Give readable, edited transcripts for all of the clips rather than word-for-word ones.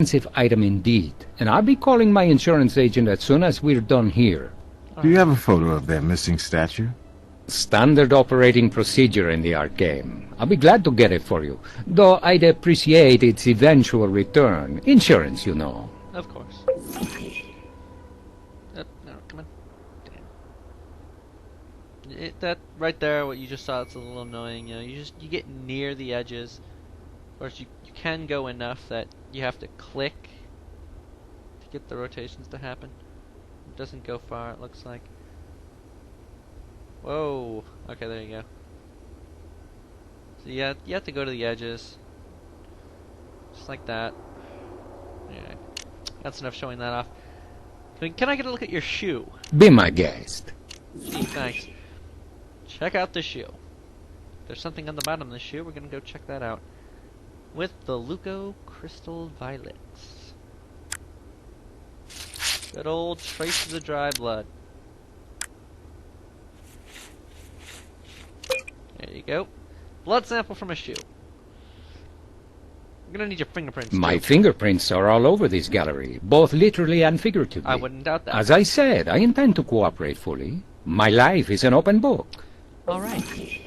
expensive item indeed, and I'll be calling my insurance agent as soon as we're done here. Do you have a photo of that missing statue? Standard operating procedure in the art game. I'll be glad to get it for you, though I'd appreciate its eventual return. Insurance, you know. Of course. No, come on. Damn. That right there, what you just saw, it's a little annoying. You know, you get near the edges. Of course, you can go enough that you have to click to get the rotations to happen. It doesn't go far, it looks like. Whoa. Okay, there you go. So yeah, you have to go to the edges. Just like that. Yeah. That's enough showing that off. Can I get a look at your shoe? Be my guest. Gee, thanks. Check out the shoe. If there's something on the bottom of the shoe, we're gonna go check that out. With the Luco Crystal Violets. Good old traces of dry blood. There you go. Blood sample from a shoe. I'm gonna need your fingerprints. My too. fingerprints are all over this gallery, both literally and figuratively. I wouldn't doubt that. As I said, I intend to cooperate fully. My life is an open book. Alright.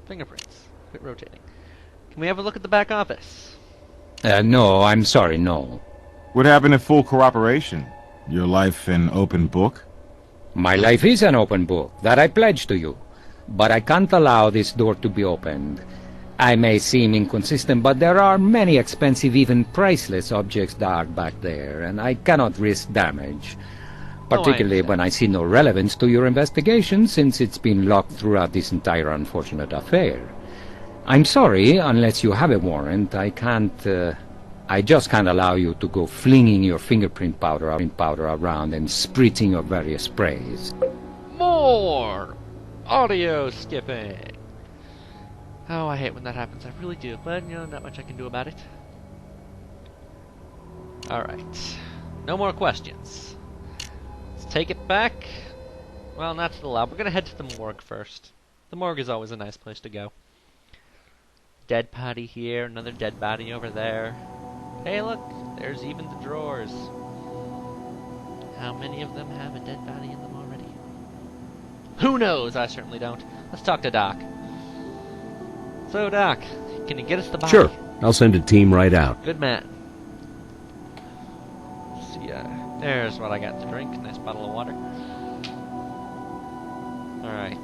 Fingerprints. Quit rotating. Can we have a look at the back office? No, I'm sorry, no. What happened to full cooperation? Your life an open book? My life is an open book, that I pledge to you. But I can't allow this door to be opened. I may seem inconsistent, but there are many expensive, even priceless objects dark back there, and I cannot risk damage. Particularly when I see no relevance to your investigation, since it's been locked throughout this entire unfortunate affair. I'm sorry, unless you have a warrant, I just can't allow you to go flinging your fingerprint powder around and spritzing your various sprays. More audio skipping. Oh, I hate when that happens. I really do. But, you know, not much I can do about it. Alright. No more questions. Let's take it back. Well, not to the lab. We're going to head to the morgue first. The morgue is always a nice place to go. Dead body here. Another dead body over there. Hey, look. There's even the drawers. How many of them have a dead body in them already? Who knows? I certainly don't. Let's talk to Doc. So, Doc, can you get us the body? Sure. I'll send a team right out. Good man. Let's see, there's what I got to drink. Nice bottle of water. Alright.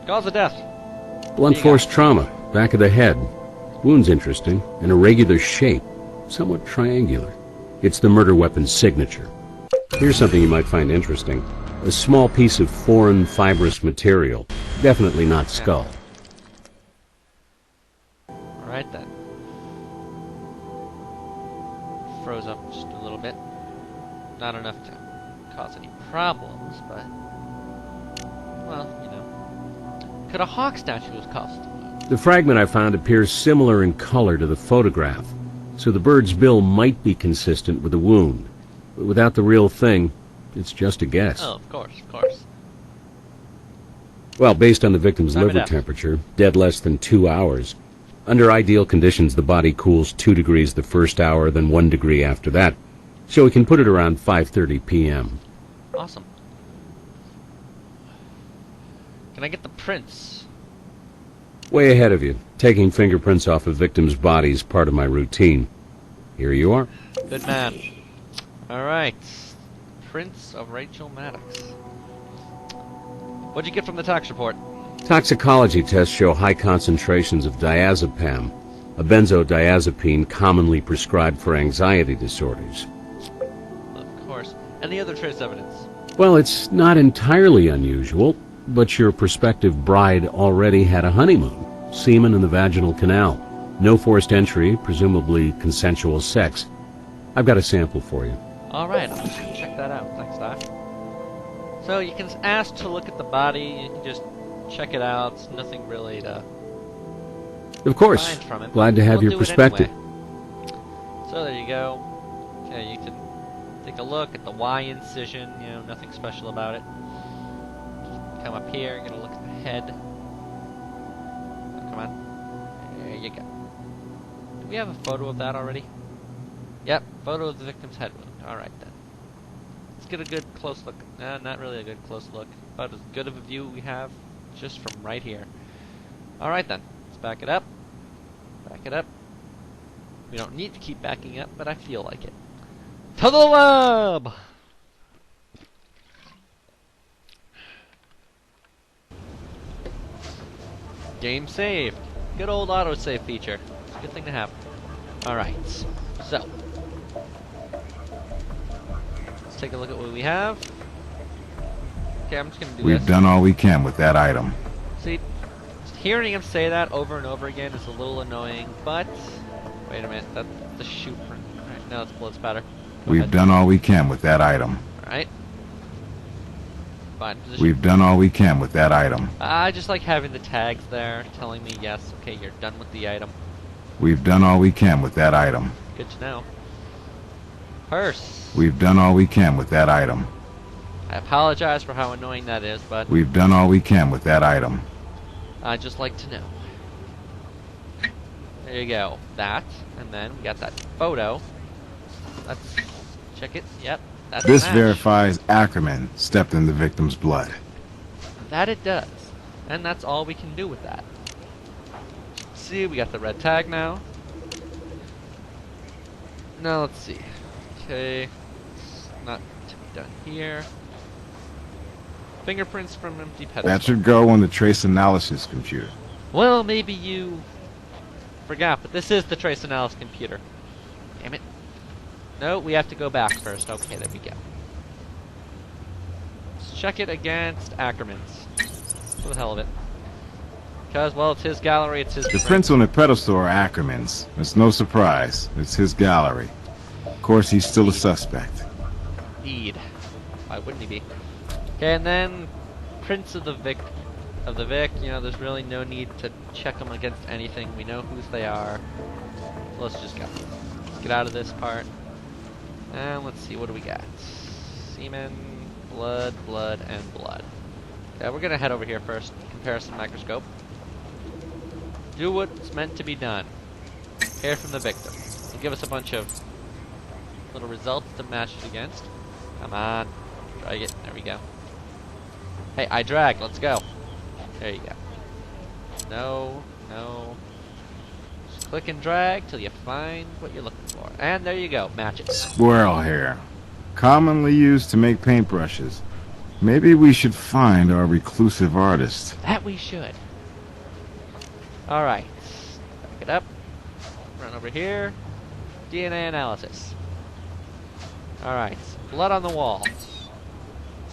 Cause of death. Blunt force trauma. Back of the head. Wound's interesting. An irregular shape. Somewhat triangular. It's the murder weapon's signature. Here's something you might find interesting. A small piece of foreign fibrous material. Definitely not skull. Alright then. Froze up just a little bit. Not enough to cause any problems, but... well, you know. Could a hawk statue have caused the wound? The fragment I found appears similar in color to the photograph, so the bird's bill might be consistent with the wound. But without the real thing, it's just a guess. Oh, of course, of course. Well, based on the victim's Time of liver death. temperature, dead less than 2 hours. Under ideal conditions, the body cools 2 degrees the first hour, then 1 degree after that. So we can put it around 5:30 p.m. Awesome. Can I get the prints? Way ahead of you. Taking fingerprints off a victim's body is part of my routine. Here you are. Good man. Alright. Prints of Rachel Maddox. What'd you get from the tox report? Toxicology tests show high concentrations of diazepam, a benzodiazepine commonly prescribed for anxiety disorders. Of course. Any other trace evidence? Well, it's not entirely unusual, but your prospective bride already had a honeymoon. Semen in the vaginal canal. No forced entry, presumably consensual sex. I've got a sample for you. Alright, I'll check that out. Thanks, Doc. So you can ask to look at the body, you can just check it out. It's nothing really to Of course. find from it. Glad to have We'll your do it perspective. anyway. So there you go. Okay, you can take a look at the Y incision, you know, nothing special about it. Come up here, get a look at the head. Oh, come on. There you go. we have a photo of that already? Yep, photo of the victim's head wound. Alright then. Let's get a good close look. Nah, not really a good close look. About as good of a view we have just from right here. Alright then. Let's back it up. Back it up. We don't need to keep backing up, but I feel like it. To the lab! Game saved. Good old autosave feature. It's a good thing to have. Alright, so. Let's take a look at what we have. Okay, I'm just gonna do We've this. done all we can with that item. See, hearing him say that over and over again is a little annoying, but... Wait a minute, that's the shoe print. Alright, now it's blood spatter. Go We've ahead. done all we can with that item. Alright. Fine, position. We've done all we can with that item. I just like having the tags there telling me, yes, okay, you're done with the item. We've done all we can with that item. Good to know. Purse. We've done all we can with that item. I apologize for how annoying that is, but We've done all we can with that item. I'd just like to know. There you go. That, and then we got that photo. Let's check it. Yep, that's This a match. verifies Ackerman stepped in the victim's blood. That it does. And that's all we can do with that. See, we got the red tag now. Now let's see. Okay, it's not to be done here. Fingerprints from empty pedestal. That should go on the trace analysis computer. Well, maybe you forgot, but this is the trace analysis computer. Damn it. No, we have to go back first. Okay, there we go. Let's check it against Ackerman's. For the hell of it. Because, well, it's his gallery, it's his The print. prints on the pedestal are Ackerman's. It's no surprise. It's his gallery. Of course, he's still a suspect. Indeed. Why wouldn't he be? Okay, and then prints of the Vic. You know, there's really no need to check them against anything. We know whose they are. So let's just go. Let's get out of this part. And let's see, what do we got? Semen, blood, blood, and blood. Okay, we're gonna head over here first. Comparison microscope. Do what's meant to be done. Hair from the victim. It'll give us a bunch of little results to match it against. Come on. Drag it. There we go. Hey, I drag. Let's go. There you go. No, no. Just click and drag till you find what you're looking for. And there you go. Match it. Squirrel hair. Commonly used to make paintbrushes. Maybe we should find our reclusive artist. That we should. Alright. Back it up. Run over here. DNA analysis. Alright. Blood on the wall.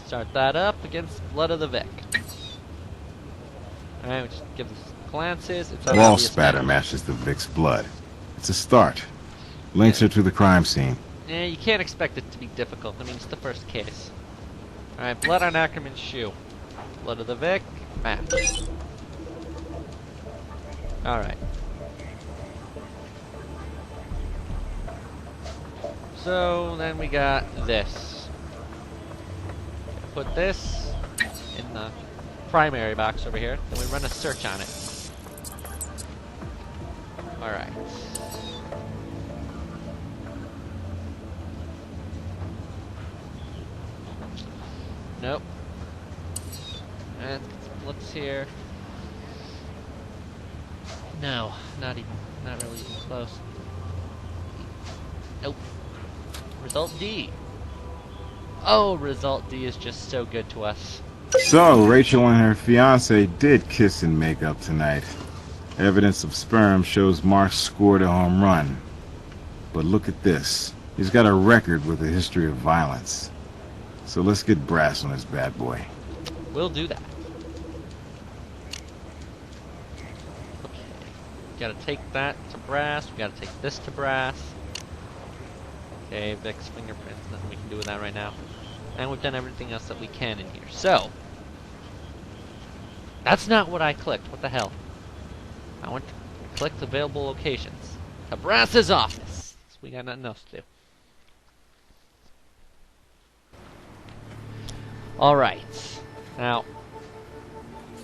Start that up against blood of the Vic. Alright, we just give this glances. It's Wall obvious spatter now. matches the Vic's blood. It's a start. Links her to the crime scene. Yeah, you can't expect it to be difficult. I mean, it's the first case. Alright, blood on Ackerman's shoe. Blood of the Vic. Match. Alright. So, then we got this. Put this in the primary box over here. Then we run a search on it. Alright. Nope. And looks here. No, not really even close. Nope. Result D. Oh, result D is just so good to us. So, Rachel and her fiance did kiss and make up tonight. Evidence of sperm shows Mark scored a home run. But look at this. He's got a record with a history of violence. So let's get brass on this bad boy. We'll do that. Okay. Gotta take that to brass. We gotta take this to brass. Okay, Vic's fingerprints. Nothing we can do with that right now. And we've done everything else that we can in here. So, that's not what I clicked. What the hell? I went to click the available locations. To Brass's office. So we got nothing else to do. Alright. Now,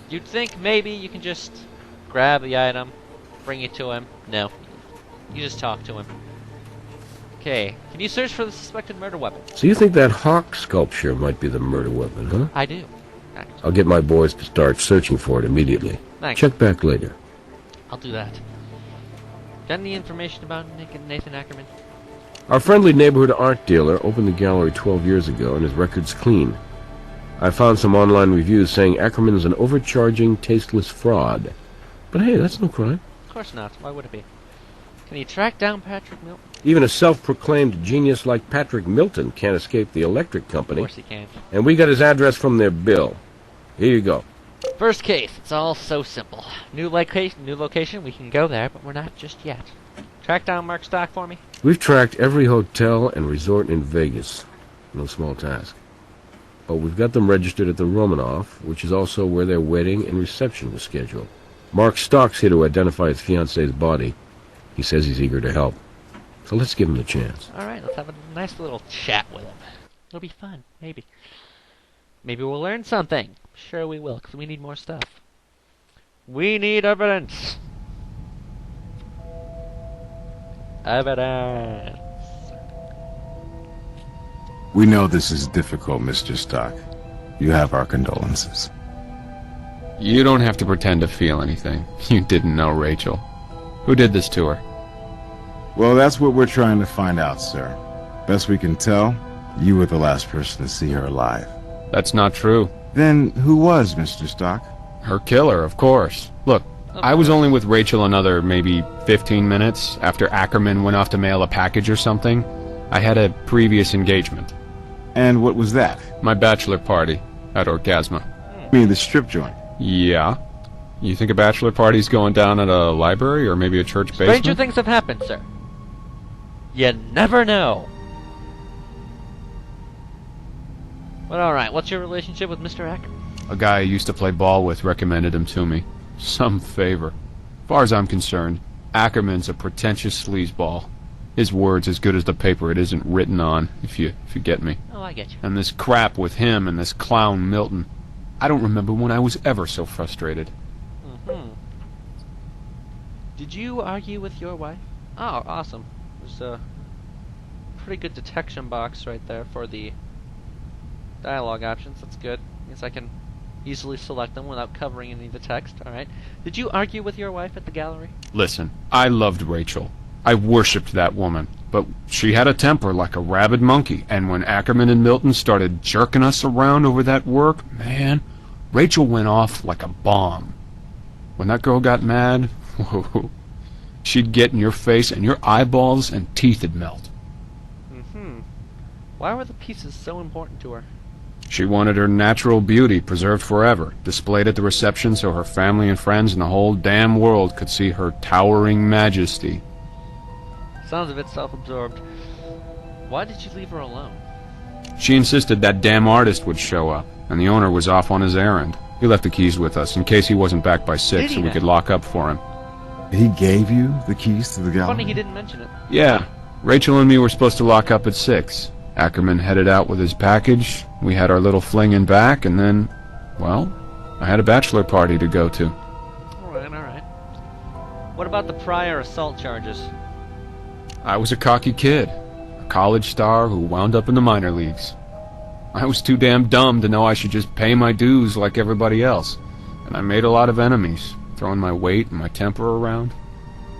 you'd think maybe you can just grab the item, bring it to him. No. You just talk to him. Okay, can you search for the suspected murder weapon? So you think that hawk sculpture might be the murder weapon, huh? I do. Actually. I'll get my boys to start searching for it immediately. Thanks. Check back later. I'll do that. Got any information about Nathan Ackerman? Our friendly neighborhood art dealer opened the gallery 12 years ago, and his record's clean. I found some online reviews saying Ackerman is an overcharging, tasteless fraud. But hey, that's no crime. Of course not. Why would it be? Can he track down Patrick Milton? Even a self-proclaimed genius like Patrick Milton can't escape the electric company. Of course he can. And we got his address from their bill. Here you go. First case. It's all so simple. New location, we can go there, but we're not just yet. Track down Mark Stock for me? We've tracked every hotel and resort in Vegas. No small task. But we've got them registered at the Romanoff, which is also where their wedding and reception was scheduled. Mark Stock's here to identify his fiancée's body. He says he's eager to help. So let's give him the chance. Alright, let's have a nice little chat with him. It'll be fun, maybe. Maybe we'll learn something. Sure we will, because we need more stuff. We need evidence! Evidence! We know this is difficult, Mr. Stock. You have our condolences. You don't have to pretend to feel anything. You didn't know Rachel. Who did this to her? Well, that's what we're trying to find out, sir. Best we can tell, you were the last person to see her alive. That's not true. Then who was Mr. Stock? Her killer, of course. Look, I was only with Rachel another maybe 15 minutes after Ackerman went off to mail a package or something. I had a previous engagement. And what was that? My bachelor party at Orgasma. You mean the strip joint? Yeah. You think a bachelor party's going down at a library or maybe a church basement? Stranger things have happened, sir. You never know. But alright, what's your relationship with Mr. Ackerman? A guy I used to play ball with recommended him to me. Some favor. As far as I'm concerned, Ackerman's a pretentious sleazeball. His word's as good as the paper it isn't written on, if you get me. Oh, I get you. And this crap with him and this clown Milton. I don't remember when I was ever so frustrated. Mm-hmm. Did you argue with your wife? Oh, awesome. There's a pretty good detection box right there for the dialogue options. That's good. Means I can easily select them without covering any of the text. Alright. Did you argue with your wife at the gallery? Listen, I loved Rachel. I worshipped that woman, but she had a temper like a rabid monkey, and when Ackerman and Milton started jerking us around over that work, man, Rachel went off like a bomb. When that girl got mad, whoa, she'd get in your face and your eyeballs and teeth would melt. Mm-hmm. Why were the pieces so important to her? She wanted her natural beauty preserved forever, displayed at the reception so her family and friends and the whole damn world could see her towering majesty. Sounds a bit self-absorbed. Why did you leave her alone? She insisted that damn artist would show up, and the owner was off on his errand. He left the keys with us in case he wasn't back by 6 so we could lock up for him. He gave you the keys to the gallery? Funny he didn't mention it. Yeah, Rachel and me were supposed to lock up at 6. Ackerman headed out with his package, we had our little fling in back, and then, well, I had a bachelor party to go to. Alright. What about the prior assault charges? I was a cocky kid, a college star who wound up in the minor leagues. I was too damn dumb to know I should just pay my dues like everybody else, and I made a lot of enemies, throwing my weight and my temper around.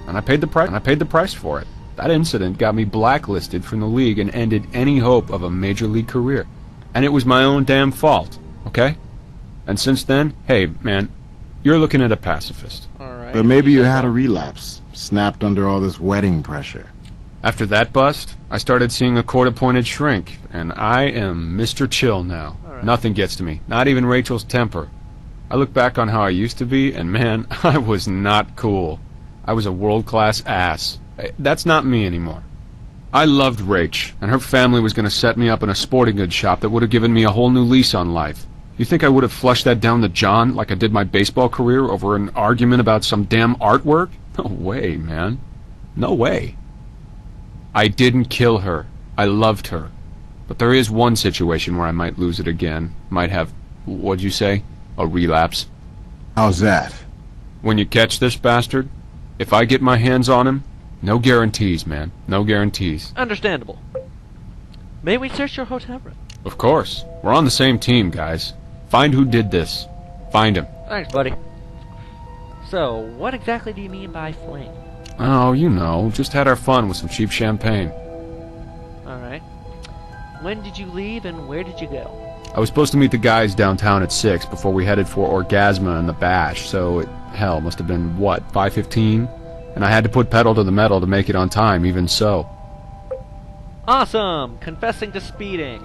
And I paid the price for it. That incident got me blacklisted from the league and ended any hope of a major league career. And it was my own damn fault, okay? And since then, hey, man, you're looking at a pacifist. Alright. But maybe you had a relapse, snapped under all this wedding pressure. After that bust, I started seeing a court-appointed shrink, and I am Mr. Chill now. All right. Nothing gets to me, not even Rachel's temper. I look back on how I used to be, and man, I was not cool. I was a world-class ass. That's not me anymore. I loved Rach, and her family was going to set me up in a sporting goods shop that would have given me a whole new lease on life. You think I would have flushed that down the John like I did my baseball career over an argument about some damn artwork? No way, man. No way. I didn't kill her. I loved her. But there is one situation where I might lose it again. Might have, what'd you say? A relapse. How's that? When you catch this bastard, if I get my hands on him, No guarantees, man. No guarantees. Understandable. May we search your hotel room? Of course. We're on the same team, guys. Find who did this. Find him. Thanks, buddy. So, what exactly do you mean by flame? Oh, you know, just had our fun with some cheap champagne. Alright. When did you leave and where did you go? I was supposed to meet the guys downtown at 6 before we headed for Orgasma and the Bash, so it, hell, must have been, what, 5:15? And I had to put pedal to the metal to make it on time, even so. Awesome! Confessing to speeding.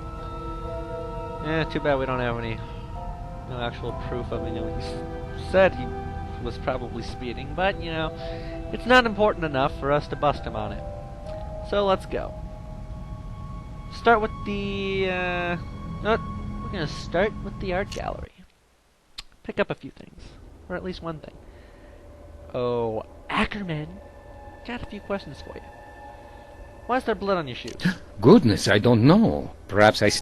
Too bad we don't have no actual proof of it. You know, he said he was probably speeding, but, you know, it's not important enough for us to bust him on it. So let's go. Start with the, no, we're gonna start with the art gallery. Pick up a few things. Or at least one thing. Oh, Ackerman, got a few questions for you. Why is there blood on your shoes? Goodness, I don't know. Perhaps I